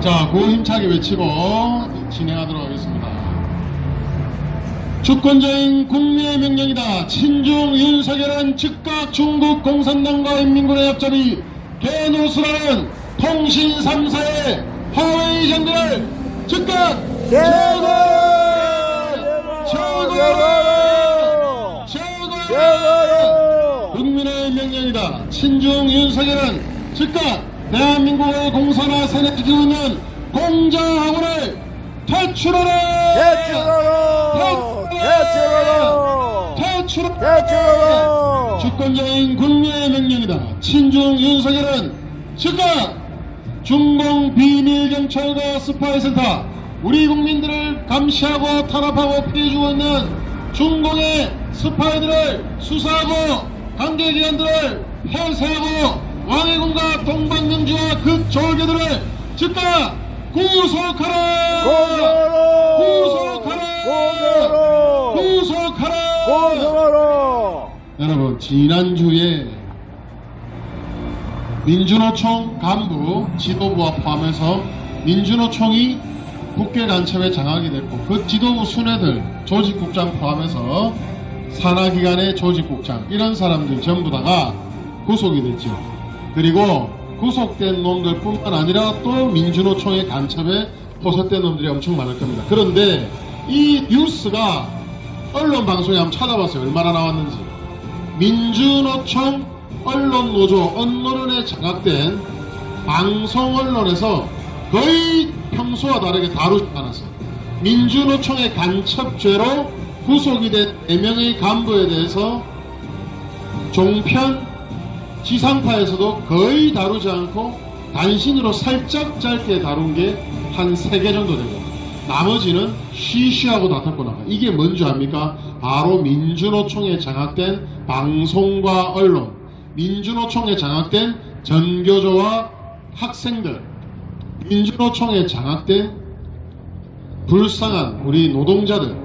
자, 구호 힘차게 외치고 진행하도록 하겠습니다. 주권자인 국민의 명령이다. 친중 윤석열은 즉각 중국 공산당과 인민군의 협잡이 개노수라는 통신 3사의 화웨이 장비를 즉각 제거하라! 국민의 명령이다. 친중 윤석열은 즉각 대한민국의 공산화 세력이 지키고 있는 공자학원을 퇴출하라! 주권자인 국민의 명령이다. 친중 윤석열은 즉각 중공 비밀경찰과 스파이센터, 우리 국민들을 감시하고 탄압하고 피해주고 있는 중공의 스파이들을 수사하고 관계기관들을 폐쇄하고 왕해군과 동방명주와 그 졸개들을 즉각 구속하라! 구속하라! 여러분, 지난주에 민주노총 간부 지도부와 포함해서 민주노총이 국회 간첩에 장악이 됐고, 그 지도부 순회들 조직국장 포함해서 산하기관의 조직국장, 이런 사람들 전부 다가 구속이 됐죠. 그리고 구속된 놈들 뿐만 아니라 또 민주노총의 간첩에 포섭된 놈들이 엄청 많을 겁니다. 그런데 이 뉴스가 언론 방송에 한번 찾아봤어요. 얼마나 나왔는지. 민주노총 언론노조, 언론에 장악된 방송 언론에서 거의 평소와 다르게 다루지 않았어요. 민주노총의 간첩죄로 구속이 된 4명의 간부에 대해서 종편 지상파에서도 거의 다루지 않고 단신으로 살짝 짧게 다룬 게 한 3개 정도 되고, 나머지는 쉬쉬하고 다퉜고 나가. 이게 뭔지 압니까? 바로 민주노총에 장악된 방송과 언론, 민주노총에 장악된 전교조와 학생들, 민주노총에 장악된 불쌍한 우리 노동자들,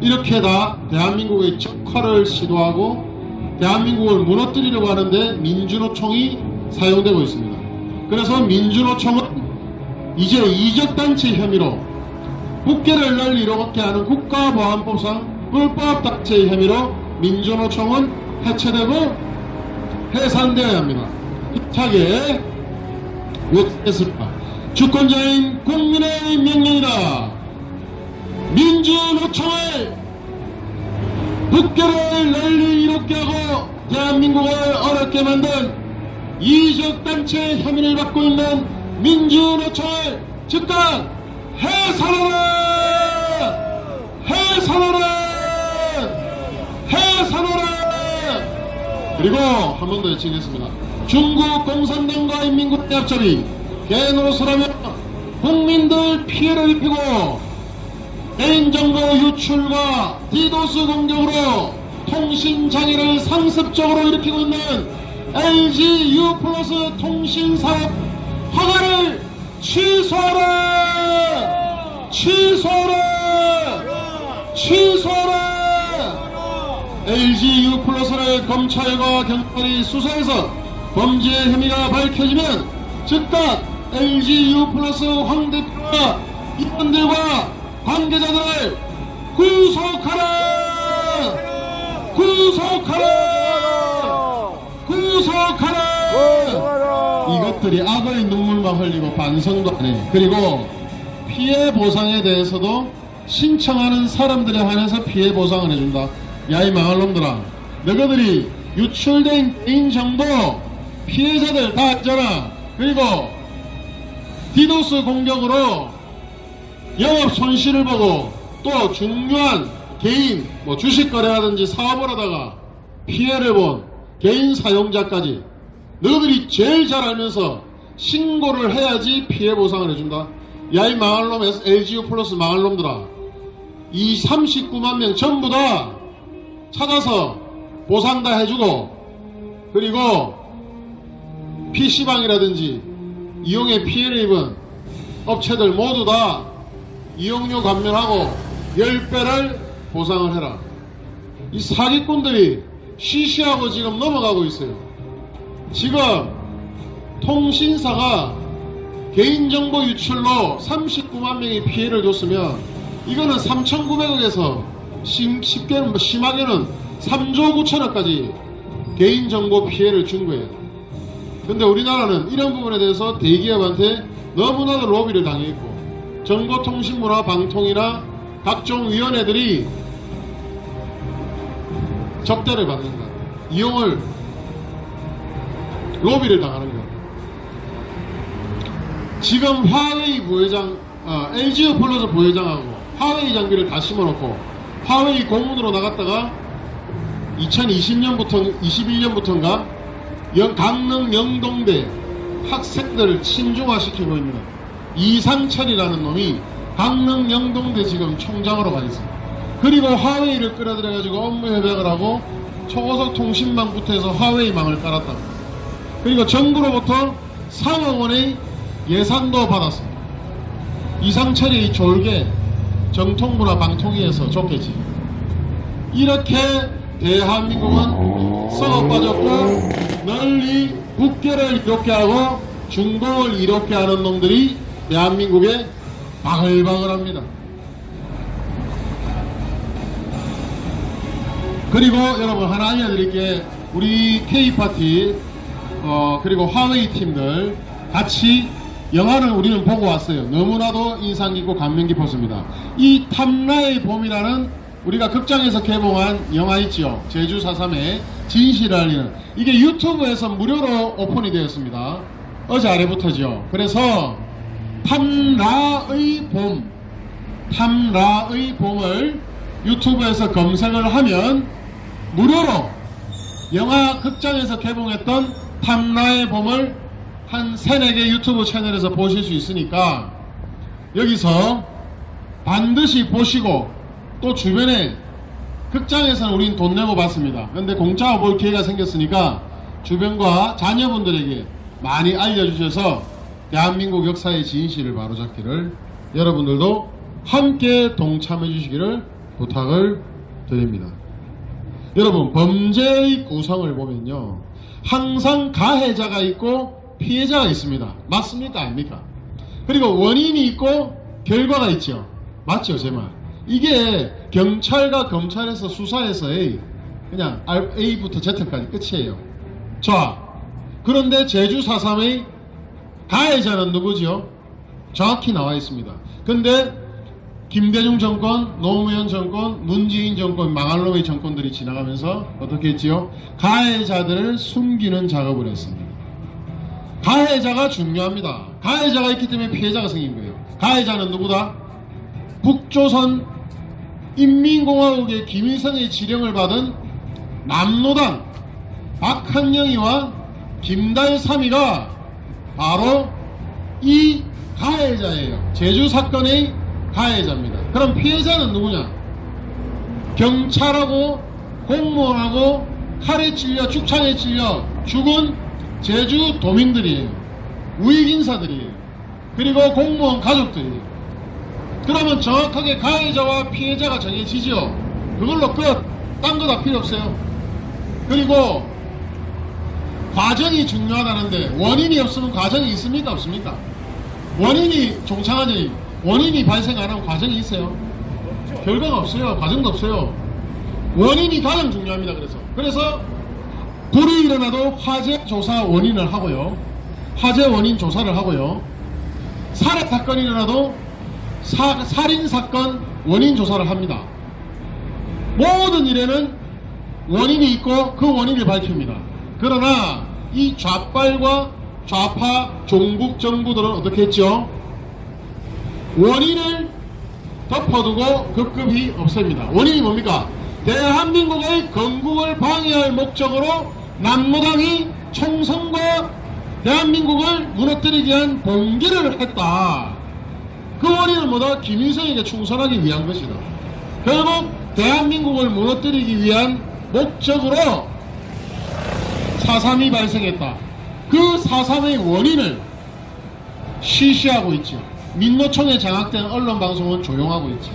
이렇게 다 대한민국의 적화를 시도하고 대한민국을 무너뜨리려고 하는데 민주노총이 사용되고 있습니다. 그래서 민주노총은 이제 이적단체 혐의로 국계를 널리 잃어먹게 하는 국가보안법상 불법단체 혐의로 민주노총은 해체되고 해산되어야 합니다. 힘차게 외치겠습니다. 주권자인 국민의 명령이다. 민주노총을 국교를 널리 이롭게 하고 대한민국을 어렵게 만든 이적단체 혐의를 받고 있는 민주노총을 즉각 해산하라! 그리고 한 번 더 외치겠습니다. 중국 공산당과 인민군의 합작이 개노수라며 국민들 피해를 입히고 개인정보 유출과 디도스 공격으로 통신장애를 상습적으로 일으키고 있는 LG U+ 통신사업 허가를 취소하라! LG U+를 검찰과 경찰이 수사해서 범죄 혐의가 밝혀지면 즉각 LG U+ 황 대표와 임원들과 관계자들을 구속하라! 이것들이 악의 눈물만 흘리고 반성도 안 해. 그리고 피해 보상에 대해서도 신청하는 사람들에 한해서 피해 보상을 해준다. 야, 이 망할 놈들아, 너희들이 유출된 개인정보 피해자들 다 있잖아. 그리고 디도스 공격으로 영업 손실을 보고 또 중요한 개인 주식 거래라든지 사업을 하다가 피해를 본 개인 사용자까지 너희들이 제일 잘 알면서 신고를 해야지 피해 보상을 해준다. 야, 이 망할 놈, LGU+ 망할 놈들아, 이 39만 명 전부 다 찾아서 보상 다 해주고, 그리고 PC방이라든지 이용에 피해를 입은 업체들 모두 다 이용료 감면하고 10배를 보상을 해라. 이 사기꾼들이 시시하고 지금 넘어가고 있어요. 지금 통신사가 개인정보 유출로 39만 명이 피해를 줬으면 이거는 3,900억에서 쉽게 심하게는 3조 9천억까지 개인정보 피해를 준 거예요. 근데 우리나라는 이런 부분에 대해서 대기업한테 너무나도 로비를 당해있고 정보통신부나 방통이나 각종 위원회들이 접대를 받는다. 이용을 로비를 당하는 거예요. 지금 화웨이 부회장, LG어플러스 부회장하고 화웨이 장비를 다 심어놓고 화웨이 공문으로 나갔다가 2020년부터 21년부터인가 강릉 영동대 학생들을 친중화시키고 있는 이상철이라는 놈이 강릉 영동대 지금 총장으로 가 있습니다. 그리고 화웨이를 끌어들여가지고 업무 협약을 하고 초고속 통신망부터 해서 화웨이망을 깔았다. 그리고 정부로부터 3억 원의 예산도 받았습니다. 이상철이 졸게 정통부나 방통위에서 줬겠지. 이렇게 대한민국은 썩어 빠졌고 널리 국계를 이롭게 하고 중동을 이롭게 하는 놈들이 대한민국에 바글바글합니다. 그리고 여러분 하나 알려드릴게. 우리 K파티 그리고 화웨이 팀들 같이 영화를 우리는 보고 왔어요. 너무나도 인상 깊고 감명 깊었습니다. 이 탐라의 봄이라는 우리가 극장에서 개봉한 영화 있죠. 제주 4.3의 진실을 알리는, 이게 유튜브에서 무료로 오픈이 되었습니다. 어제 아래부터죠. 그래서 탐라의 봄을 유튜브에서 검색을 하면 무료로 영화 극장에서 개봉했던 탐라의 봄을 한 3-4개 유튜브 채널에서 보실 수 있으니까 여기서 반드시 보시고, 또 주변에 극장에서는 우린 돈 내고 봤습니다. 그런데 공짜로 볼 기회가 생겼으니까 주변과 자녀분들에게 많이 알려주셔서 대한민국 역사의 진실을 바로잡기를 여러분들도 함께 동참해 주시기를 부탁을 드립니다. 여러분, 범죄의 구성을 보면요, 항상 가해자가 있고 피해자가 있습니다. 맞습니까? 아닙니까? 그리고 원인이 있고 결과가 있죠. 맞죠? 제 말. 이게 경찰과 검찰에서 수사해서 그냥 A부터 Z까지 끝이에요. 자, 그런데 제주 4.3의 가해자는 누구죠? 정확히 나와 있습니다. 근데 김대중 정권, 노무현 정권, 문재인 정권, 망할 놈의 정권들이 지나가면서 어떻게 했지요? 가해자들을 숨기는 작업을 했습니다. 가해자가 중요합니다. 가해자가 있기 때문에 피해자가 생긴 거예요. 가해자는 누구다? 북조선 인민공화국의 김일성의 지령을 받은 남로당 박한영이와 김달삼이가 바로 이 가해자예요. 제주 사건의 가해자입니다. 그럼 피해자는 누구냐? 경찰하고 공무원하고 칼에 찔려 죽창에 찔려 죽은 제주 도민들이에요. 우익인사들이에요. 그리고 공무원 가족들이에요. 그러면 정확하게 가해자와 피해자가 정해지죠. 그걸로 끝. 딴 거 다 필요 없어요. 그리고 과정이 중요하다는데 원인이 없으면 과정이 있습니까? 없습니까? 원인이 종창하지, 원인이 발생 안 하면 과정이 있어요? 결과가 없어요. 과정도 없어요. 원인이 가장 중요합니다. 그래서 불이 일어나도 화재 조사 원인을 하고요, 화재 원인 조사를 하고요, 살해 사건이 일어나도 살인 사건 원인 조사를 합니다. 모든 일에는 원인이 있고 그 원인을 밝힙니다. 그러나 이 좌빨과 좌파 종북 정부들은 어떻게 했죠? 원인을 덮어두고 급급히 없앱니다. 원인이 뭡니까? 대한민국의 건국을 방해할 목적으로 남로당이 총선과 대한민국을 무너뜨리기 위한 봉기를 했다. 그 원인은 뭐다? 김일성에게 충성하기 위한 것이다. 결국 대한민국을 무너뜨리기 위한 목적으로 4.3이 발생했다. 그 4.3의 원인을 시시하고 있죠. 민노총에 장악된 언론방송은 조용하고 있죠.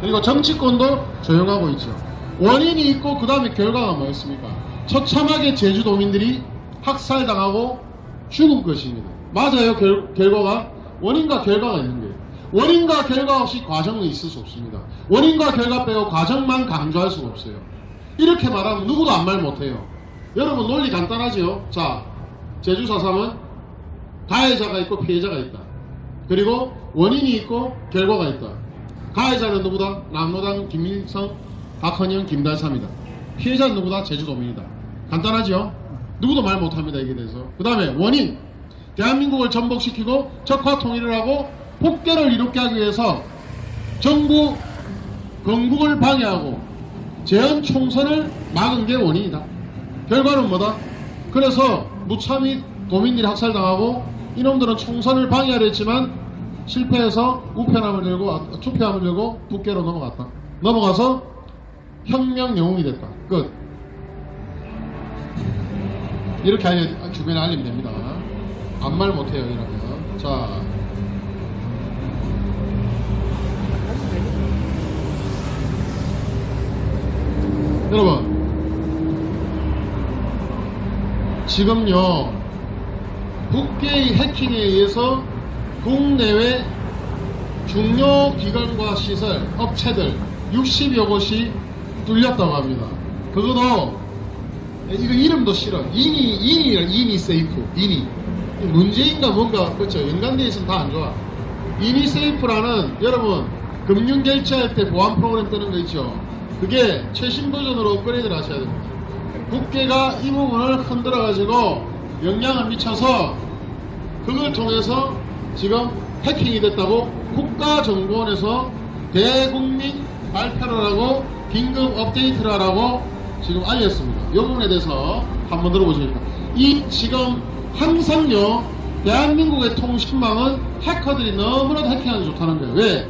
그리고 정치권도 조용하고 있죠. 원인이 있고 그 다음에 결과가 뭐였습니까? 처참하게 제주도민들이 학살당하고 죽은 것입니다. 맞아요. 결과가 원인과 결과가 있는 거예요. 원인과 결과 없이 과정은 있을 수 없습니다. 원인과 결과 빼고 과정만 강조할 수가 없어요. 이렇게 말하면 누구도 아무 말 못해요. 여러분 논리 간단하죠. 자, 제주 4.3은 가해자가 있고 피해자가 있다. 그리고 원인이 있고 결과가 있다. 가해자는 누구다? 남로당 김일성, 박헌영, 김달삼이다. 피해자는 누구다? 제주도민이다. 간단하죠? 누구도 말 못합니다. 이게 대해서. 그 다음에 원인, 대한민국을 전복시키고 적화 통일을 하고 폭결을 이롭게 하기 위해서 정부 건국을 방해하고 재헌 총선을 막은 게 원인이다. 결과는 뭐다? 그래서 무참히 도민들이 학살당하고 이놈들은 총선을 방해하려 했지만 실패해서 우편함을 들고 투표함을 들고 북계로 넘어갔다. 넘어가서 혁명 영웅이 됐다. 끝. 이렇게 주변에 알리면 됩니다. 아무 말 못해요 이러면. 자, 여러분 지금요 북계의 해킹에 의해서 국내외 중요 기관과 시설, 업체들 60여 곳이 뚫렸다고 합니다. 그것도 이거 이름도 싫어. 이니 세이프. 이니 문제인가 뭔가 그렇죠. 연관되어 있으면 다 안 좋아. 이니 세이프라는 여러분 금융 결제할 때 보안 프로그램 뜨는 거 있죠. 그게 최신 버전으로 업그레이드를 하셔야 됩니다. 국회가 이 부분을 흔들어 가지고 영향을 미쳐서 그걸 통해서 지금 해킹이 됐다고 국가정보원에서 대국민 발표를 하고 긴급 업데이트를 하라고 지금 알렸습니다. 이 부분에 대해서 한번 들어보시겠습니다. 이 지금 항상요 대한민국의 통신망은 해커들이 너무나도 해킹하기 좋다는 거예요. 왜?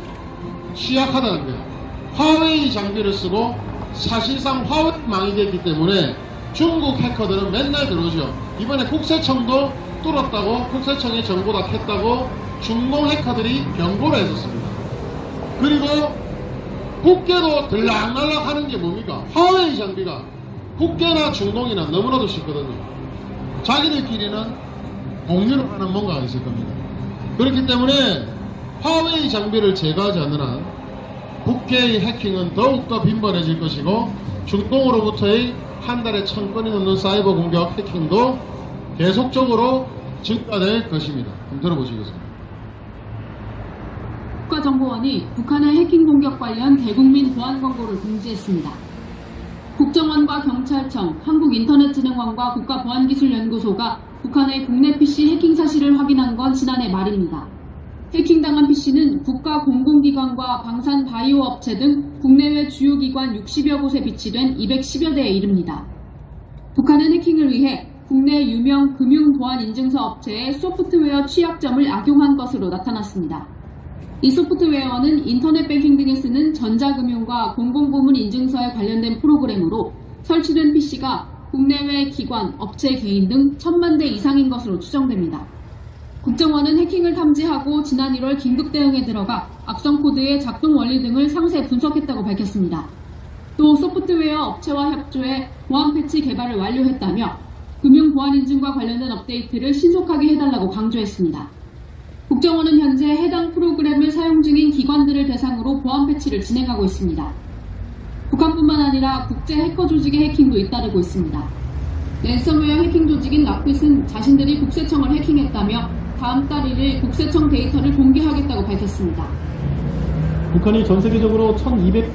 취약하다는 거예요. 화웨이 장비를 쓰고 사실상 화웨이망이 됐기 때문에 중국 해커들은 맨날 들어오죠. 이번에 국세청도 뚫었다고 국세청의 정보 다 캤다고 중공 해커들이 경고를 했었습니다. 그리고 국계도 들락날락 하는 게 뭡니까? 화웨이 장비가 국계나 중공이나 너무나도 쉽거든요. 자기들끼리는 공유를 하는 뭔가가 있을 겁니다. 그렇기 때문에 화웨이 장비를 제거하지 않는 한 국계의 해킹은 더욱더 빈번해질 것이고 중공으로부터의 한 달에 1000건이 넘는 사이버 공격 해킹도 계속적으로 증가될 것입니다. 한번 들어보시겠습니다. 국가정보원이 북한의 해킹 공격 관련 대국민 보안 권고를 공지했습니다. 국정원과 경찰청, 한국인터넷진흥원과 국가보안기술연구소가 북한의 국내 PC 해킹 사실을 확인한 건 지난해 말입니다. 해킹당한 PC는 국가 공공기관과 방산 바이오 업체 등 국내외 주요 기관 60여 곳에 비치된 210여 대에 이릅니다. 북한은 해킹을 위해 국내 유명 금융보안인증서 업체의 소프트웨어 취약점을 악용한 것으로 나타났습니다. 이 소프트웨어는 인터넷 뱅킹 등에 쓰는 전자금융과 공공부문 인증서에 관련된 프로그램으로 설치된 PC가 국내외 기관, 업체, 개인 등 1000만 대 이상인 것으로 추정됩니다. 국정원은 해킹을 탐지하고 지난 1월 긴급 대응에 들어가 악성 코드의 작동 원리 등을 상세 분석했다고 밝혔습니다. 또 소프트웨어 업체와 협조해 보안 패치 개발을 완료했다며 금융보안인증과 관련된 업데이트를 신속하게 해달라고 강조했습니다. 국정원은 현재 해당 프로그램을 사용 중인 기관들을 대상으로 보안 패치를 진행하고 있습니다. 북한뿐만 아니라 국제 해커 조직의 해킹도 잇따르고 있습니다. 랜섬웨어 해킹 조직인 라핏은 자신들이 국세청을 해킹했다며 다음 달 1일 국세청 데이터를 공개하겠다고 밝혔습니다. 북한이 전 세계적으로 1200...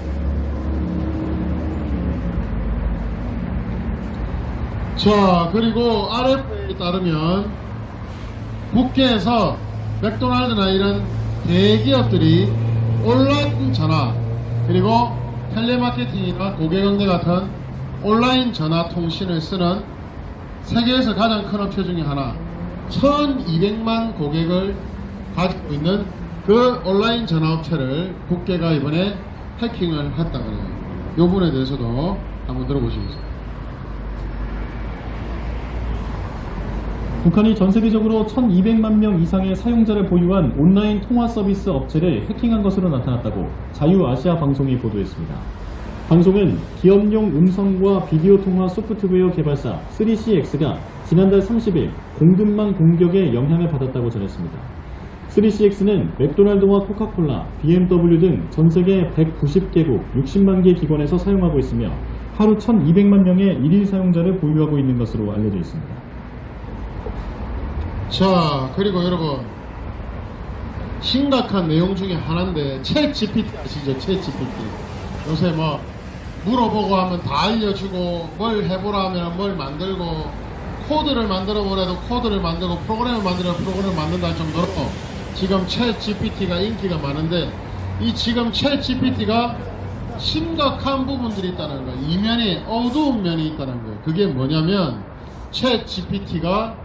자, 그리고 RFA에 따르면 국계에서 맥도날드나 이런 대기업들이 온라인 전화 그리고 텔레마케팅이나 고객응대 같은 온라인 전화 통신을 쓰는 세계에서 가장 큰 업체 중에 하나 1200만 고객을 가지고 있는 그 온라인 전화업체를 국계가 이번에 해킹을 했다 그래요. 이 부분에 대해서도 한번 들어보시겠습니다. 북한이 전 세계적으로 1200만 명 이상의 사용자를 보유한 온라인 통화 서비스 업체를 해킹한 것으로 나타났다고 자유아시아 방송이 보도했습니다. 방송은 기업용 음성과 비디오 통화 소프트웨어 개발사 3CX가 지난달 30일 공급망 공격에 영향을 받았다고 전했습니다. 3CX는 맥도날드와 코카콜라, BMW 등 전 세계 190개국 60만 개 기관에서 사용하고 있으며 하루 1,200만 명의 일일 사용자를 보유하고 있는 것으로 알려져 있습니다. 자, 그리고 여러분, 심각한 내용 중에 하나인데 챗 GPT 아시죠? 챗 GPT. 요새 뭐 물어보고 하면 다 알려주고, 뭘 해보라 하면 뭘 만들고, 코드를 만들어 보래도 코드를 만들고, 프로그램을 만들어 프로그램을 만든다 할 정도로 지금 챗 GPT가 인기가 많은데, 이 지금 챗 GPT가 심각한 부분들이 있다는 거예요. 이면이 어두운 면이 있다는 거예요. 그게 뭐냐면 챗 GPT가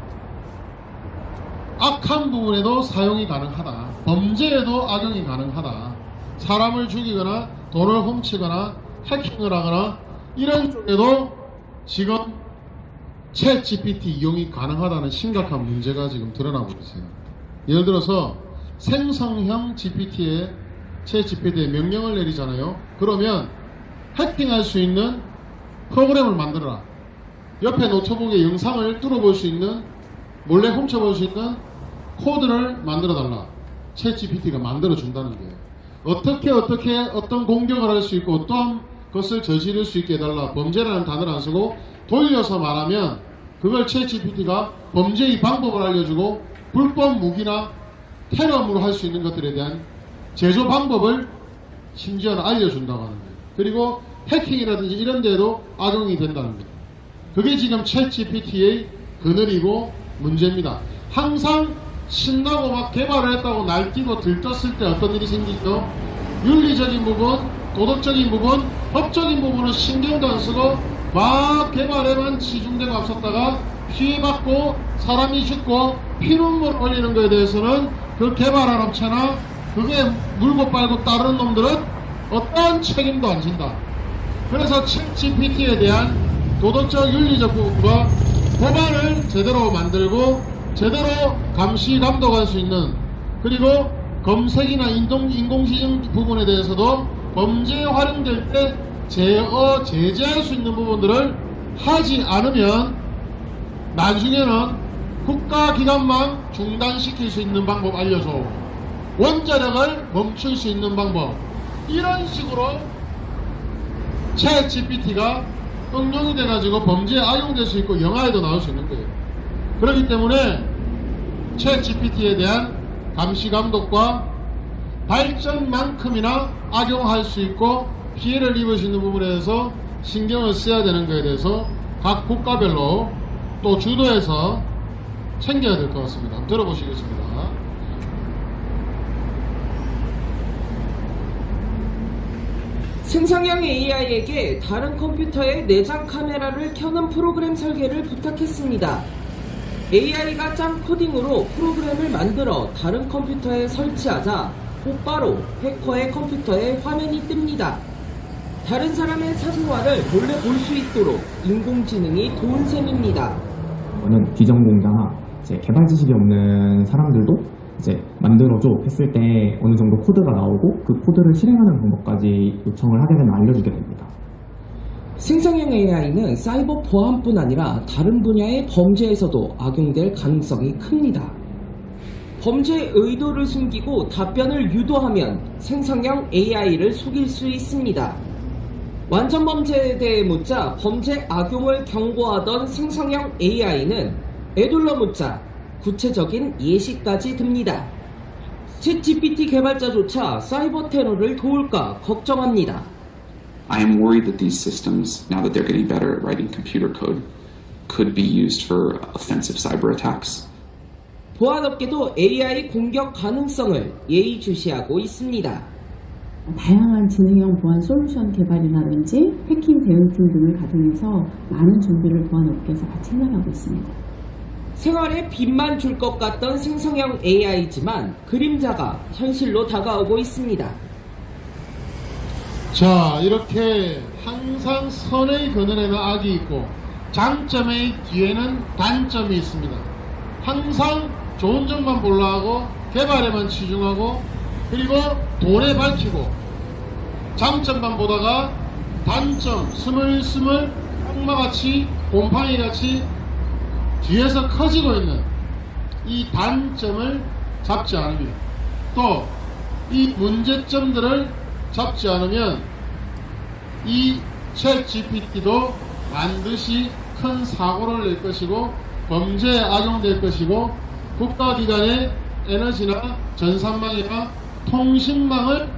악한 부분에도 사용이 가능하다. 범죄에도 악용이 가능하다. 사람을 죽이거나 돈을 훔치거나 해킹을 하거나 이런 쪽에도 지금 챗 GPT 이용이 가능하다는 심각한 문제가 지금 드러나고 있어요. 예를 들어서 생성형 GPT에 챗 GPT에 명령을 내리잖아요. 그러면 해킹할 수 있는 프로그램을 만들어라. 옆에 노트북에 영상을 뚫어볼 수 있는, 몰래 훔쳐볼 수 있는 코드를 만들어달라. 챗 GPT가 만들어준다는 거예요. 어떻게 어떤 공격을 할 수 있고 어떠한 것을 저지를 수 있게 해달라. 범죄라는 단어를 안 쓰고 돌려서 말하면 그걸 챗 GPT가 범죄의 방법을 알려주고 불법 무기나 테러물을 할 수 있는 것들에 대한 제조 방법을 심지어는 알려준다고 하는 거예요. 그리고 해킹이라든지 이런 데도 악용이 된다는 거예요. 그게 지금 챗 GPT의 그늘이고 문제입니다. 항상 신나고 막 개발을 했다고 날뛰고 들떴을 때 어떤 일이 생기죠? 윤리적인 부분, 도덕적인 부분, 법적인 부분은 신경도 안 쓰고 막 개발에만 치중되고 앞섰다가 피해받고 사람이 죽고 피눈물 흘리는 것에 대해서는 그 개발한 업체나 그게 물고 빨고 따르는 놈들은 어떠한 책임도 안 진다. 그래서 챗 GPT에 대한 도덕적 윤리적 부분과 법안을 제대로 만들고 제대로 감시 감독할 수 있는, 그리고 검색이나 인공지능 부분에 대해서도 범죄에 활용될 때 제재할 수 있는 부분들을 하지 않으면 나중에는 국가기관만 중단시킬 수 있는 방법 알려줘, 원자력을 멈출 수 있는 방법, 이런 식으로 챗 GPT가 응용이 돼가지고 범죄에 악용될 수 있고 영화에도 나올 수 있는 거예요. 그렇기 때문에 챗 GPT에 대한 감시 감독과 발전만큼이나 악용할 수 있고 피해를 입을 수 있는 부분에 대해서 신경을 써야 되는 것에 대해서 각 국가별로 또 주도해서 챙겨야 될 것 같습니다. 한번 들어보시겠습니다. 생성형 AI에게 다른 컴퓨터의 내장 카메라를 켜는 프로그램 설계를 부탁했습니다. AI가 짠 코딩으로 프로그램을 만들어 다른 컴퓨터에 설치하자 곧바로 해커의 컴퓨터에 화면이 뜹니다. 다른 사람의 사생활을 몰래 볼 수 있도록 인공지능이 도운 셈입니다. 저는 비전공자나 이제 개발 지식이 없는 사람들도 이제 만들어줘 했을 때 어느 정도 코드가 나오고 그 코드를 실행하는 방법까지 요청을 하게 되면 알려주게 됩니다. 생성형 AI는 사이버 보안뿐 아니라 다른 분야의 범죄에서도 악용될 가능성이 큽니다. 범죄 의도를 숨기고 답변을 유도하면 생성형 AI를 속일 수 있습니다. 완전 범죄에 대해 묻자 범죄 악용을 경고하던 생성형 AI는 에둘러 묻자 구체적인 예시까지 듭니다. 챗 GPT 개발자조차 사이버 테러를 도울까 걱정합니다. I am worried that these systems, now that they're getting better at writing computer code, could be used for offensive cyber attacks. 보안업계도 AI 공격 가능성을 예의주시하고 있습니다. 다양한 지능형 보안 솔루션 개발이라든지 해킹 대응팀 등을 가동해서 많은 준비를 보안업계에서 같이 해나가고 있습니다. 생활에 빛만 줄 것 같던 생성형 AI지만 그림자가 현실로 다가오고 있습니다. 자, 이렇게 항상 선의 그늘에는 악이 있고 장점의 뒤에는 단점이 있습니다. 항상 좋은 점만 보려 하고 개발에만 치중하고 그리고 돈에 밝히고 장점만 보다가 단점 스물스물 악마같이 곰팡이같이 뒤에서 커지고 있는 이 단점을 잡지 않으면, 또 이 문제점들을 잡지 않으면 이 챗GPT도 반드시 큰 사고를 낼 것이고 범죄에 악용될 것이고 국가기관의 에너지나 전산망이나 통신망을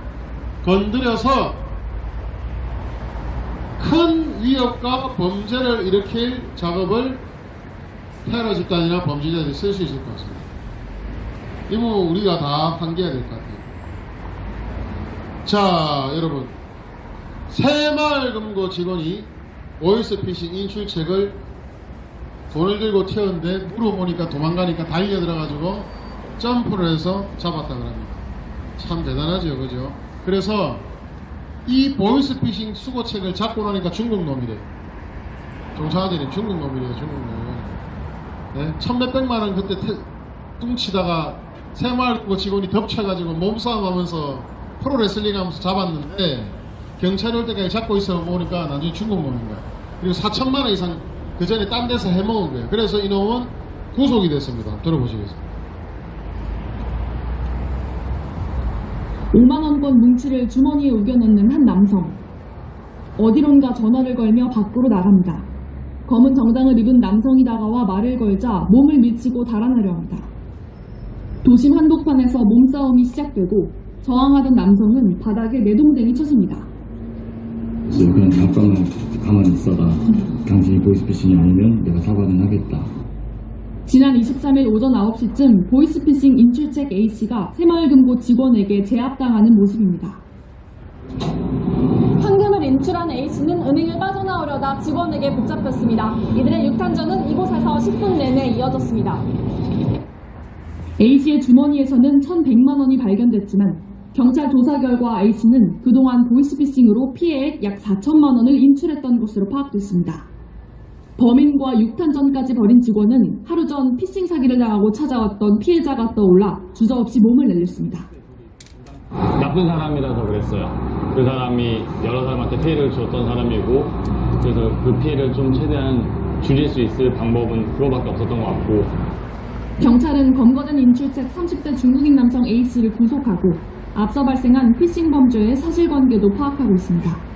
건드려서 큰 위협과 범죄를 일으킬 작업을 테러 집단이나 범죄자들이 쓸 수 있을 것 같습니다. 이 부분 우리가 다 환기해야 될 것 같아요. 자, 여러분, 새마을금고 직원이 보이스피싱 인출책을 돈을 들고 튀었는데 물어보니까 도망가니까 달려들어가지고 점프를 해서 잡았다 그럽니다. 참 대단하죠, 그죠? 그래서 이 보이스피싱 수거책을 잡고 나니까 중국 놈이래요. 종사자들이 중국 놈이래요, 중국 놈. 네? 1,몇백만원 그때 뚱치다가 새마을금고 직원이 덮쳐가지고 몸싸움 하면서 프로레슬링 하면서 잡았는데 경찰이 올 때까지 잡고 있어 보니까 나중에 중국 놈인 거야. 그리고 4천만원 이상 그 전에 딴 데서 해먹은 거예요. 그래서 이놈은 구속이 됐습니다. 들어보시겠습니다. 5만원권 뭉치를 주머니에 우겨넣는 한 남성. 어디론가 전화를 걸며 밖으로 나갑니다. 검은 정장을 입은 남성이 다가와 말을 걸자 몸을 밀치고 달아나려 합니다. 도심 한복판에서 몸싸움이 시작되고 저항하던 남성은 바닥에 내동댕이 쳐집니다. 그냥 잠깐만 가만히 있어라. 당신이 보이스피싱이 아니면 내가 사과는 하겠다. 지난 23일 오전 9시쯤 보이스피싱 인출책 A씨가 새마을금고 직원에게 제압당하는 모습입니다. 현금을 인출한 A씨는 은행을 빠져나오려다 직원에게 붙잡혔습니다. 이들의 육탄전은 이곳에서 10분 내내 이어졌습니다. A씨의 주머니에서는 1,100만 원이 발견됐지만 경찰 조사 결과 A씨는 그동안 보이스피싱으로 피해액 약 4천만 원을 인출했던 것으로 파악됐습니다. 범인과 육탄전까지 벌인 직원은 하루 전 피싱 사기를 당하고 찾아왔던 피해자가 떠올라 주저없이 몸을 내렸습니다. 나쁜 사람이라서 그랬어요. 그 사람이 여러 사람한테 피해를 줬던 사람이고, 그래서 그 피해를 좀 최대한 줄일 수 있을 방법은 그거밖에 없었던 것 같고. 경찰은 검거된 인출책 30대 중국인 남성 A씨를 구속하고 앞서 발생한 피싱 범죄의 사실관계도 파악하고 있습니다.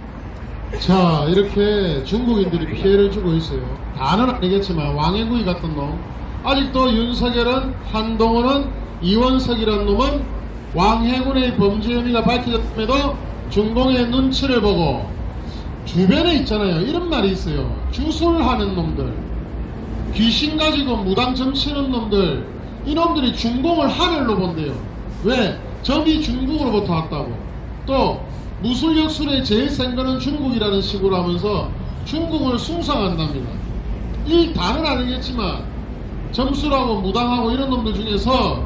자, 이렇게 중국인들이 피해를 주고 있어요. 다는 아니겠지만 왕해구이 같은 놈, 아직도 윤석열은, 한동훈은, 이원석이라는 놈은 왕해군의 범죄 혐의가 밝혀졌음에도 중공의 눈치를 보고 주변에 있잖아요. 이런 말이 있어요. 주술하는 놈들, 귀신 가지고 무당 점치는 놈들, 이놈들이 중공을 하늘로 본대요. 왜? 점이 중국으로부터 왔다고. 또 무술 역술의 제일 센 거는 중국이라는 식으로 하면서 중국을 숭상한답니다. 이 다는 아니겠지만 점술하고 무당하고 이런 놈들 중에서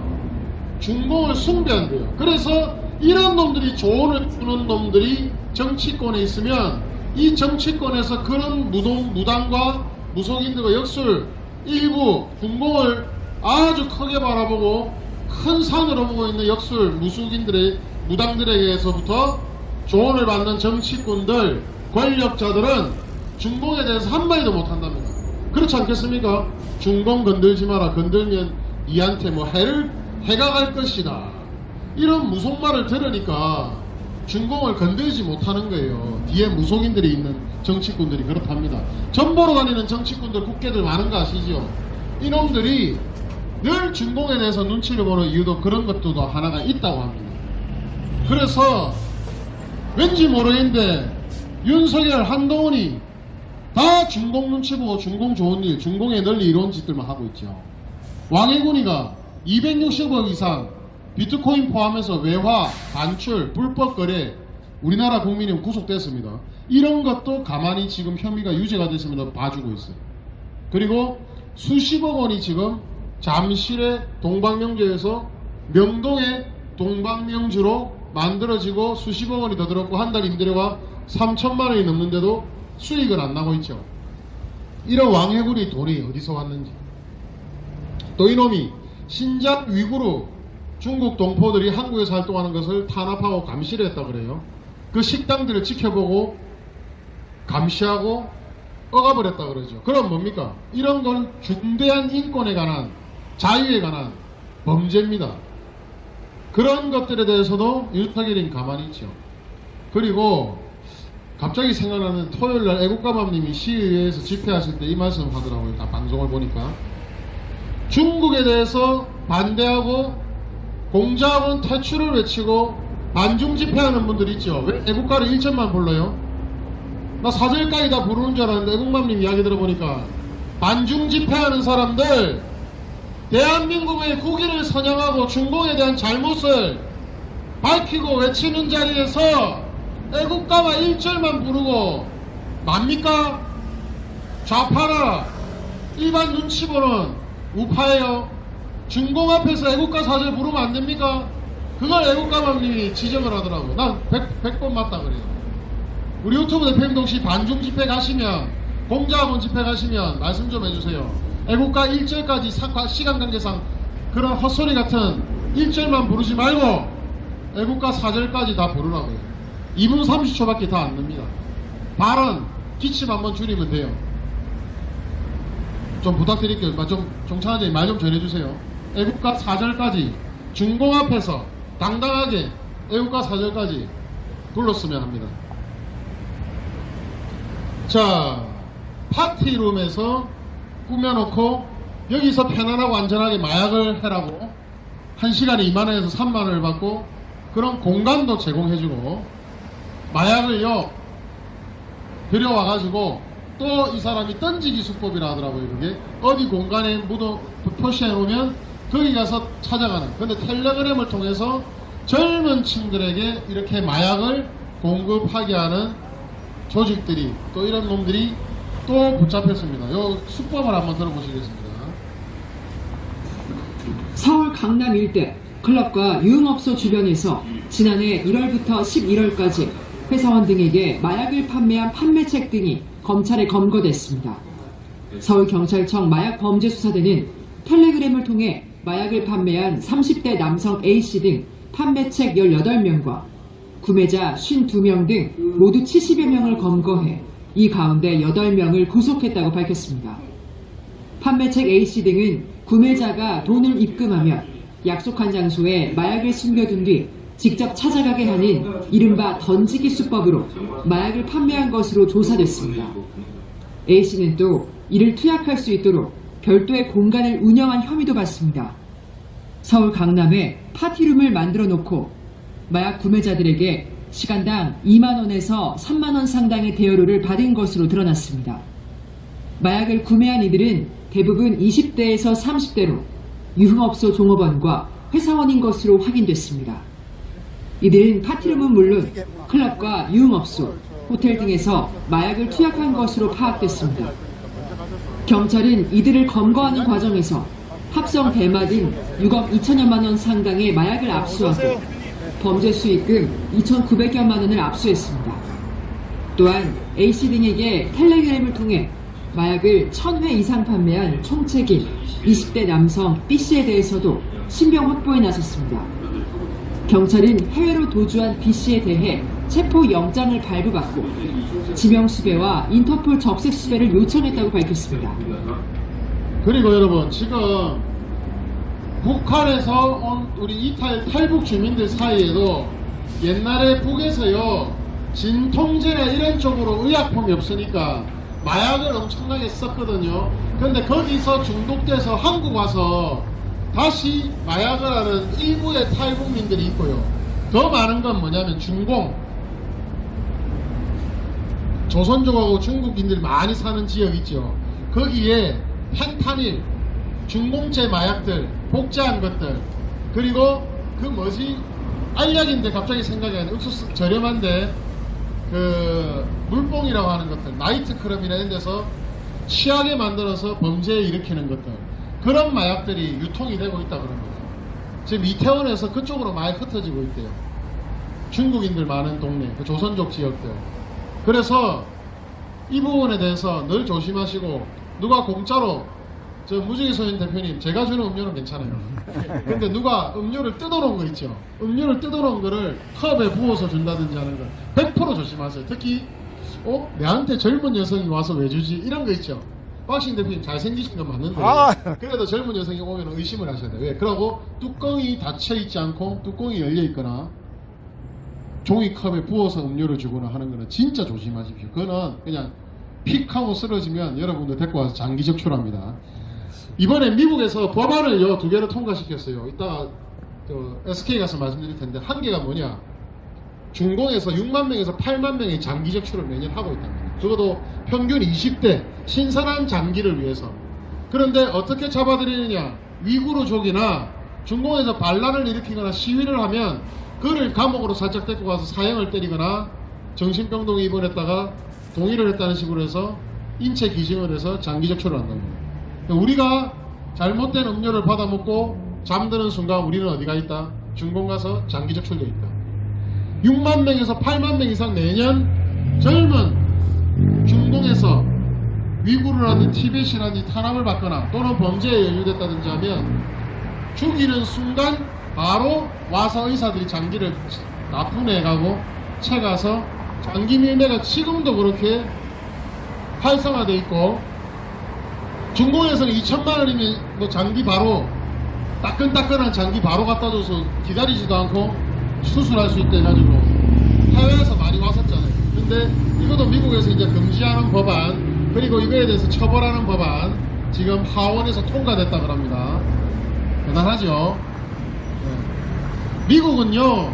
중공을 숭배한대요. 그래서 이런 놈들이 조언을 주는 놈들이 정치권에 있으면 이 정치권에서 그런 무당과 무속인들과 역술 일부 중공을 아주 크게 바라보고 큰 산으로 보고 있는 역술 무속인들의 무당들에게서부터 조언을 받는 정치꾼들, 권력자들은 중공에 대해서 한마디도 못한답니다. 그렇지 않겠습니까? 중공 건들지 마라. 건들면 이한테 뭐 해가 갈 것이다. 이런 무속말을 들으니까 중공을 건들지 못하는 거예요. 뒤에 무속인들이 있는 정치꾼들이 그렇답니다. 전보로 다니는 정치꾼들, 국회들 많은 거 아시죠? 이놈들이 늘 중공에 대해서 눈치를 보는 이유도 그런 것도 하나가 있다고 합니다. 그래서 왠지 모르겠는데 윤석열, 한동훈이 다 중공 눈치 보고 중공 좋은 일, 중공에 널리 이런 짓들만 하고 있죠. 왕해군이가 260억 이상 비트코인 포함해서 외화, 반출, 불법 거래, 우리나라 국민이 구속됐습니다. 이런 것도 가만히 지금 혐의가 유죄가 됐으면 봐주고 있어요. 그리고 수십억 원이 지금 잠실의 동방명주에서 명동의 동방명주로 만들어지고 수십억 원이 더 들었고 한 달 임대료가 3천만 원이 넘는데도 수익은 안 나고 있죠. 이런 왕해군이 돈이 어디서 왔는지. 또 이놈이 신장 위구르 중국 동포들이 한국에서 활동하는 것을 탄압하고 감시를 했다 그래요. 그 식당들을 지켜보고 감시하고 억압을 했다 그러죠. 그럼 뭡니까? 이런 건 중대한 인권에 관한, 자유에 관한 범죄입니다. 그런 것들에 대해서도 윤석열이 가만히 있죠. 그리고 갑자기 생각나는 토요일날 애국가맘님이 시의회에서 집회하실 때 이 말씀 하더라고요. 다 방송을 보니까. 중국에 대해서 반대하고 공자학원 퇴출을 외치고 반중 집회하는 분들 있죠. 왜 애국가를 1절만 불러요? 나 4절까지 다 부르는 줄 알았는데 애국맘님 이야기 들어보니까 반중 집회하는 사람들, 대한민국의 국위를 선양하고 중공에 대한 잘못을 밝히고 외치는 자리에서 애국가와 1절만 부르고 뭡니까? 좌파라, 일반 눈치 보는 우파예요. 중공 앞에서 애국가 4절 부르면 안 됩니까? 그걸 애국가맘님이 지적을 하더라고. 난 100번 맞다 그래요. 우리 유튜브 대표님 동시 반중 집회 가시면, 공자학원 집회 가시면 말씀 좀 해주세요. 애국가 1절까지 시간 관계상 그런 헛소리 같은 1절만 부르지 말고 애국가 4절까지 다 부르라고요. 2분 30초밖에 다 안 납니다. 발언 기침 한번 줄이면 돼요. 좀 부탁드릴게요. 종찬한테 말 좀 전해주세요. 애국가 4절까지 중공 앞에서 당당하게 애국가 4절까지 불렀으면 합니다. 자, 파티룸에서 꾸며놓고 여기서 편안하고 안전하게 마약을 해라고 1시간에 2만원에서 3만원을 받고 그런 공간도 제공해주고 마약을요 들여와가지고 또 이 사람이 던지기 수법이라 하더라고요. 그게 어디 공간에 표시해놓으면 거기 가서 찾아가는. 근데 텔레그램을 통해서 젊은 층들에게 이렇게 마약을 공급하게 하는 조직들이, 또 이런 놈들이 또 붙잡혔습니다. 요 수법을 한번 들어보시겠습니다. 서울 강남 일대 클럽과 유흥업소 주변에서 지난해 1월부터 11월까지 회사원 등에게 마약을 판매한 판매책 등이 검찰에 검거됐습니다. 서울경찰청 마약범죄수사대는 텔레그램을 통해 마약을 판매한 30대 남성 A씨 등 판매책 18명과 구매자 52명 등 모두 70여 명을 검거해 이 가운데 8명을 구속했다고 밝혔습니다. 판매책 A씨 등은 구매자가 돈을 입금하면 약속한 장소에 마약을 숨겨둔 뒤 직접 찾아가게 하는 이른바 던지기 수법으로 마약을 판매한 것으로 조사됐습니다. A씨는 또 이를 투약할 수 있도록 별도의 공간을 운영한 혐의도 받습니다. 서울 강남에 파티룸을 만들어 놓고 마약 구매자들에게 시간당 2만원에서 3만원 상당의 대여료를 받은 것으로 드러났습니다. 마약을 구매한 이들은 대부분 20대에서 30대로 유흥업소 종업원과 회사원인 것으로 확인됐습니다. 이들은 파티룸은 물론 클럽과 유흥업소, 호텔 등에서 마약을 투약한 것으로 파악됐습니다. 경찰은 이들을 검거하는 과정에서 합성 대마 등 6억 2천여만 원 상당의 마약을 압수하고 범죄 수익금 2,900여만 원을 압수했습니다. 또한 A씨 등에게 텔레그램을 통해 마약을 1,000회 이상 판매한 총책인 20대 남성 B씨에 대해서도 신병 확보에 나섰습니다. 경찰은 해외로 도주한 B씨에 대해 체포영장을 발부받고 지명수배와 인터폴 적색수배를 요청했다고 밝혔습니다. 그리고 여러분, 지금 북한에서 온 우리 탈북 주민들 사이에도 옛날에 북에서요 진통제나 이런 쪽으로 의약품이 없으니까 마약을 엄청나게 썼거든요. 근데 거기서 중독돼서 한국 와서 다시 마약을 하는 일부의 탈북민들이 있고요. 더 많은 건 뭐냐면 중공, 조선족하고 중국인들이 많이 사는 지역 있죠. 거기에 펜타닐, 중공제 마약들, 복제한 것들, 그리고 그 뭐지, 알약인데 갑자기 생각이 안 나. 옥수수 저렴한데 그 물뽕이라고 하는 것들, 나이트클럽이나 이런 데서 취하게 만들어서 범죄에 일으키는 것들, 그런 마약들이 유통이 되고 있다 그럽니다. 지금 이태원에서 그쪽으로 많이 흩어지고 있대요. 중국인들 많은 동네, 그 조선족 지역들. 그래서 이 부분에 대해서 늘 조심하시고, 누가 공짜로, 저 무지개 소년 대표님, 제가 주는 음료는 괜찮아요. 근데 누가 음료를 뜯어놓은 거 있죠. 음료를 뜯어놓은 거를 컵에 부어서 준다든지 하는 거 100% 조심하세요. 특히 내한테 젊은 여성이 와서 왜 주지? 이런 거 있죠. 박신 대표님 잘생기신 건 맞는데 그래도 젊은 여성이 오면 의심을 하셔야 돼요. 왜? 그러고 뚜껑이 닫혀있지 않고 뚜껑이 열려있거나 종이컵에 부어서 음료를 주거나 하는 거는 진짜 조심하십시오. 그거는 그냥 픽하고 쓰러지면 여러분들 데리고 와서 장기 적출합니다. 이번에 미국에서 법안을 2개를 통과시켰어요. 이따가 SK 가서 말씀드릴 텐데 한 개가 뭐냐, 중공에서 6만 명에서 8만 명의 장기 적출을 매년 하고 있답니다. 적어도 평균 20대 신선한 장기를 위해서. 그런데 어떻게 잡아들이느냐, 위구르족이나 중공에서 반란을 일으키거나 시위를 하면 그를 감옥으로 살짝 데리고 가서 사형을 때리거나 정신병동에 입원했다가 동의를 했다는 식으로 해서 인체 기증을 해서 장기 적출을 한답니다. 우리가 잘못된 음료를 받아먹고 잠드는 순간 우리는 어디가 있다? 중공 가서 장기 적출되어 있다. 6만 명에서 8만 명 이상 매년 젊은 중동에서 위구르라든지 티벳이라든지 탄압을 받거나 또는 범죄에 연루됐다든지 하면 죽이는 순간 바로 와서 의사들이 장기를 납분해가고 채가서 장기 밀매가 지금도 그렇게 활성화되어 있고, 중공에서는 2천만 원이면 뭐 장기 바로 따끈따끈한 장기 바로 갖다 줘서 기다리지도 않고 수술할 수 있대 가지고 해외에서 많이 왔었잖아요. 근데 이것도 미국에서 이제 금지하는 법안, 그리고 이거에 대해서 처벌하는 법안 지금 하원에서 통과됐다고 합니다. 대단하죠. 미국은요,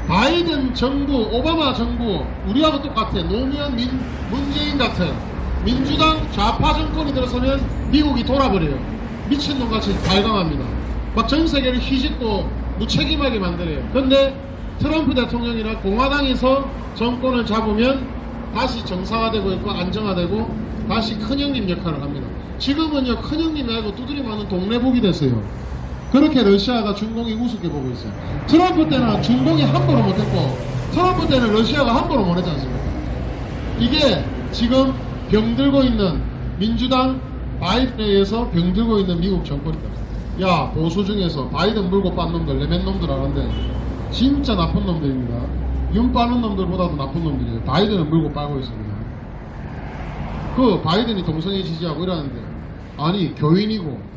바이든 정부, 오바마 정부, 우리하고 똑같아. 노무현, 문재인 같은 민주당 좌파 정권이 들어서면 미국이 돌아버려요. 미친놈같이 발광합니다. 막 전 세계를 휘짓고 무책임하게 만들어요. 근데 트럼프 대통령이나 공화당에서 정권을 잡으면 다시 정상화되고 있고 안정화되고 다시 큰형님 역할을 합니다. 지금은요, 큰형님 말고 두드리 맞는 동네북이 됐어요. 그렇게 러시아가 중공이 우습게 보고 있어요. 트럼프 때는 중공이 함부로 못했고 트럼프 때는 러시아가 함부로 못했지 않습니까? 이게 지금 병들고 있는 민주당 바이든에 의해서 병들고 있는 미국 정권이다. 야, 보수 중에서 바이든 물고 빤 놈들, 레멘 놈들 아는데 진짜 나쁜 놈들입니다. 윤 빠는 놈들보다도 나쁜 놈들이에요. 바이든을 물고 빨고 있습니다. 그 바이든이 동성애 지지하고 이러는데, 아니 교인이고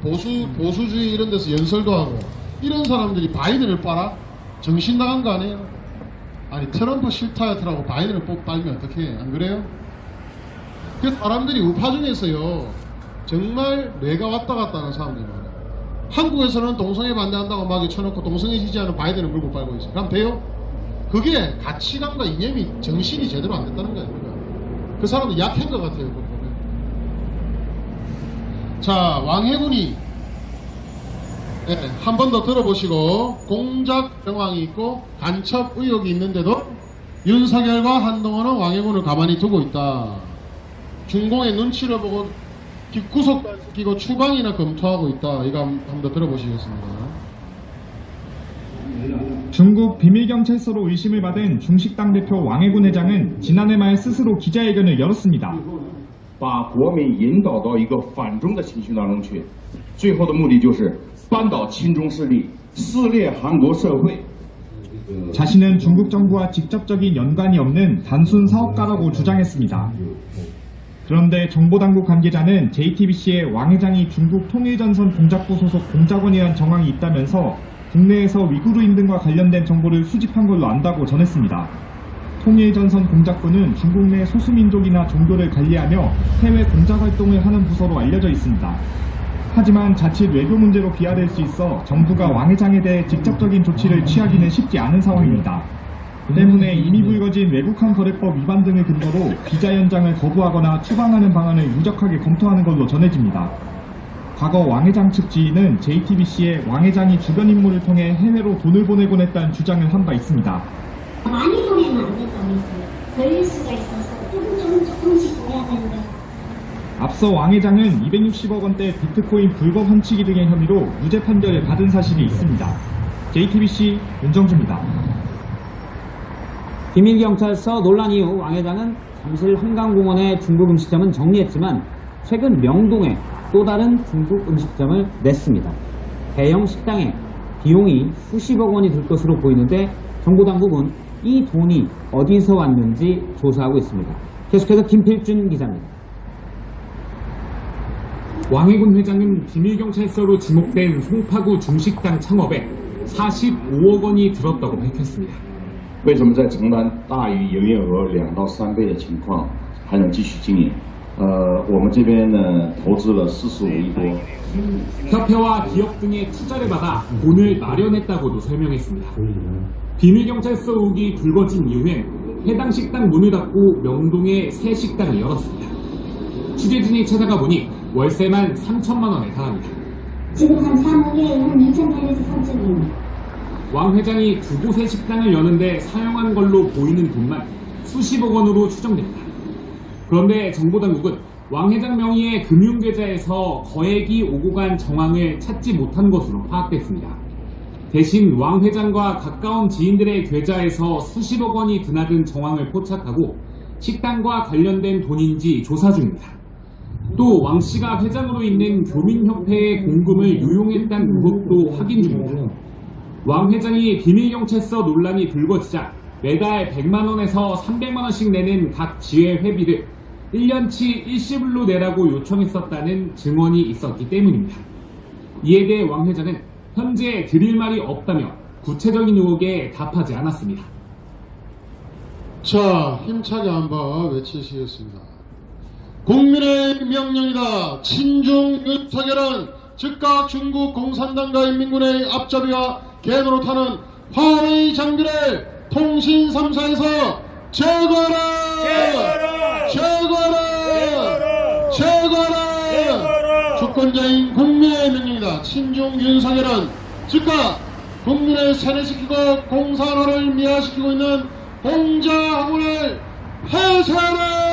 보수주의 이런 데서 연설도 하고 이런 사람들이 바이든을 빨아? 정신 나간 거 아니에요? 아니 트럼프 싫다더라고 바이든을 빨면 어떡해, 안 그래요? 그 사람들이 우파 중에서요 정말 뇌가 왔다 갔다 하는 사람들이 많아요. 한국에서는 동성애 반대한다고 막 쳐놓고 동성애 지지하는 바이든을 물고 빨고 있어요. 그럼 돼요? 그게 가치관과 이념이 정신이 제대로 안 됐다는 거예요. 그 사람은 약한 것 같아요. 자, 왕해군이 한 번 더 들어보시고, 공작 정황이 있고 간첩 의혹이 있는데도 윤석열과 한동훈은 왕해군을 가만히 두고 있다. 중공의 눈치를 보고 뒷구석도 끼고 추방이나 검토하고 있다. 이거 한 번 더 들어보시겠습니다. 중국 비밀경찰서로 의심을 받은 중식당 대표 왕해군 회장은 지난해 말 스스로 기자회견을 열었습니다. 把国民引导到一个反中的情绪当中去，最后的目的就是扳倒亲中势力，撕裂韩国社会。 자신은 중국 정부와 직접적인 연관이 없는 단순 사업가라고 주장했습니다. 그런데 정보당국 관계자는 JTBC에 왕 회장이 중국 통일전선 공작부 소속 공작원이라는 정황이 있다면서 국내에서 위구르인 등과 관련된 정보를 수집한 걸로 안다고 전했습니다. 통일전선 공작부는 중국 내 소수민족이나 종교를 관리하며 해외 공작활동을 하는 부서로 알려져 있습니다. 하지만 자칫 외교 문제로 비화될 수 있어 정부가 왕 회장에 대해 직접적인 조치를 취하기는 쉽지 않은 상황입니다. 때문에 이미 불거진 외국한 거래법 위반 등을 근거로 비자 연장을 거부하거나 추방하는 방안을 유력하게 검토하는 걸로 전해집니다. 과거 왕 회장 측 지인은 JTBC에 왕 회장이 주변 인물을 통해 해외로 돈을 보내곤 했다는 주장을 한 바 있습니다. 많이 보내면 안 된다면서요. 걸릴 수가 있어서 조금씩 보내야 되는데. 앞서 왕 회장은 260억 원대 비트코인 불법 헌치기 등의 혐의로 무죄 판결을 받은 사실이 있습니다. JTBC 윤정주입니다. 비밀경찰서 논란 이후 왕 회장은 잠실 한강공원의 중국 음식점은 정리했지만 최근 명동에 또 다른 중국 음식점을 냈습니다. 대형 식당에 비용이 수십억 원이 들 것으로 보이는데 정보당국은 이 돈이 어디서 왔는지 조사하고 있습니다. 계속해서 김필준 기자입니다. 왕해군 회장은 비밀경찰서로 지목된 송파구 중식당 창업에 45억 원이 들었다고 밝혔습니다. 为什么在承担大于营业额2到3倍的情况还能继续经营？我们这边呢投资了45亿多。 협회와 기업 등의 투자를 받아 돈을 마련했다고도 설명했습니다. 비밀경찰서 의혹이 불거진 이후엔 해당 식당 문을 닫고 명동에 새 식당을 열었습니다. 취재진이 찾아가 보니 월세만 3천만 원에 달합니다. 지금 한 3억에 한 2,800에서 3천입니다. 왕 회장이 두 곳의 식당을 여는데 사용한 걸로 보이는 돈만 수십억 원으로 추정됩니다. 그런데 정보당국은 왕 회장 명의의 금융계좌에서 거액이 오고 간 정황을 찾지 못한 것으로 파악됐습니다. 대신 왕 회장과 가까운 지인들의 계좌에서 수십억 원이 드나든 정황을 포착하고 식당과 관련된 돈인지 조사 중입니다. 또 왕 씨가 회장으로 있는 교민협회의 공금을 유용했다는 의혹도 확인 중입니다. 왕 회장이 비밀경찰서 논란이 불거지자 매달 100만 원에서 300만 원씩 내는 각 지회 회비를 1년치 일시불로 내라고 요청했었다는 증언이 있었기 때문입니다. 이에 대해 왕 회장은 현재 드릴 말이 없다며 구체적인 의혹에 답하지 않았습니다. 자, 힘차게 한번 외치시겠습니다. 국민의 명령이다. 친중 윤석열은 즉각 중국 공산당과 인민군의 앞잡이와 개노릇하는 화웨이 장비를 통신 3사에서 제거하라! 제거하라! 주권자인 국민의 명령이다. 친중 윤석열은 즉각 국민을 세뇌시키고 공산화를 미화시키고 있는 공자 학문을 폐쇄하라!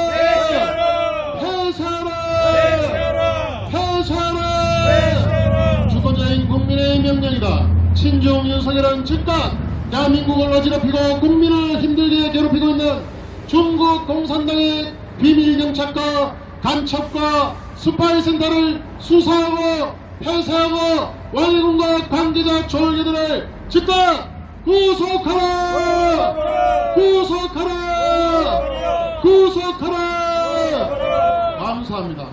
주권자인 국민의 명령이다. 친중 윤석열은 즉각 대한민국을 어지럽히고 국민을 힘들게 괴롭히고 있는 중국 공산당의 비밀경찰과 간첩과 스파이 센터를 수사하고 폐쇄하고 왕해군과 관계자 졸개들을 즉각 구속하라! 감사합니다.